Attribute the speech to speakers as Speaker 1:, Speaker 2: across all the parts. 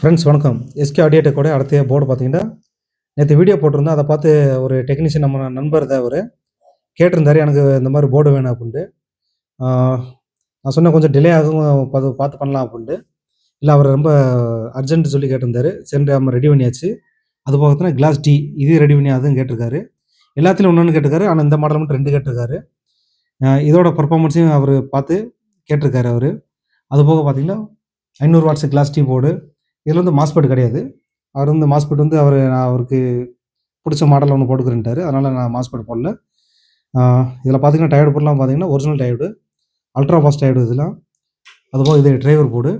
Speaker 1: Friends வணக்கம். SK audio டெக்கோட அடுத்த board பார்த்தீங்கன்னா, நேத்து வீடியோ போட்டிருந்தேன். அத பார்த்து ஒரு டெக்னீஷியன் நம்ம நண்பர் தான் அவரு. கேட்டிருந்தாரு, எனக்கு இந்த மாரி போர்டு வேணும் அப்புட்ன்ட்டு. ஆ நான் சொன்னேன் கொஞ்சம் டிலே ஆகும் பார்த்து பண்ணலாம் அப்புட்ன்ட்டு. இல்ல அவரு ரொம்ப அர்ஜென்ட் சொல்லி கேட்டிருந்தாரு. சரி நம்ம ரெடி பண்ணியாச்சு. அது போக பார்த்தீங்கன்னா கிளாஸ் டி இது ரெடி பண்ணி அதுவும் கேட்டிருக்காரு. எல்லாத்துலயும் ஒண்ணு கேட்டிருக்காரு. ஆனா இந்த மாடல் மட்டும் 2 கேட்டிருக்காரு. இதோட பெர்ஃபார்மன்ஸையும் அவரு பார்த்து கேட்டிருக்காரு அவரு. அது போக பார்த்தீங்கன்னா 500 வாட்ஸ் கிளாஸ் டி போர்டு. இதுல வந்து மாஸ்பெட் கிடையாது. அவர் வந்து மாஸ்பெட் வந்து நான் அவருக்கு புடிச்ச மாடல் ஒண்ணு போட்டுக்கிறேன்ட்டாரு. அதனால நான் மாஸ்பெட் போடல. ஆ இதில பார்த்தீங்கன்னா, டயோடு போர்ட்லாம் பார்த்தீங்கன்னா, original diode. Ultra fast diode இதெல்லாம். அதுபோக இது டிரைவர் போர்டு.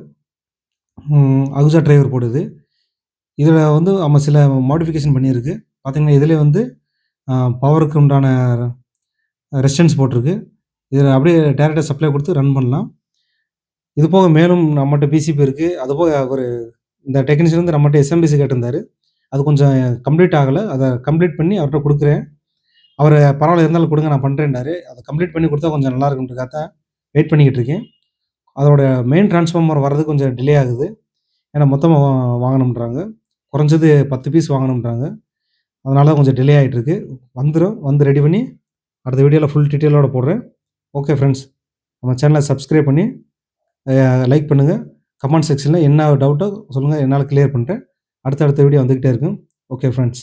Speaker 1: அகுசா டிரைவர் போர்டு இது. இதில வந்து நம்ம சில மாடிஃபிகேஷன் பண்ணியிருக்கு. பார்த்தீங்கன்னா, இதிலே வந்து பவருக்கு உண்டான ரெசிஸ்டன்ஸ் போட்டிருக்கு. இதில அப்படியே டைரக்ட்டா சப்ளை குடுத்து ரன் பண்ணலாம். இது போக மேலும் நம்மட்ட பிசிபி இருக்கு. அதுபோக அவரு இந்த டெக்னீஷியன் வந்து நம்மட்ட எஸ்எம்பிசி கேட்டிருந்தாரு. அது கொஞ்சம் கம்ப்ளீட் ஆகல. அத கம்ப்ளீட் பண்ணி அவர்ட்ட குடுக்குறேன். அவரு பரவால்ல இருந்தாலும் குடுங்க நான் பண்றேன்னாரு. அத கம்ப்ளீட் பண்ணி குடுத்தா கொஞ்சம் நல்லா இருக்கும்ன்றதுக்காக தான் வெயிட் பண்ணிக்கிட்டு இருக்கேன். அதோட மெயின் டிரான்ஸ்ஃபார்மர் வர்றதுக்கு கொஞ்சம் டிலே ஆகுது. ஏன்னா மொத்தமா வாங்கணும்ன்றாங்க. குறைஞ்சது 10 பீஸ் வாங்கணும்ன்றாங்க. அதனால தான் கொஞ்சம் டிலே ஆயிட்டு இருக்கு. வந்துரும். வந்து ரெடி பண்ணி அடுத்த வீடியோல ஃபுல் டீட்டெயிலோட போடுறேன். Okay friends. நம்ம சேனல சப்ஸ்கிரைப் பண்ணி லைக் பண்ணுங்க. கமெண்ட் செக்ஷன்ல என்ன டவுட்டோ சொல்லுங்க. என்னால கிளியர் பண்றேன். அடுத்த வீடியோ வந்துகிட்டே இருக்கும். Okay friends.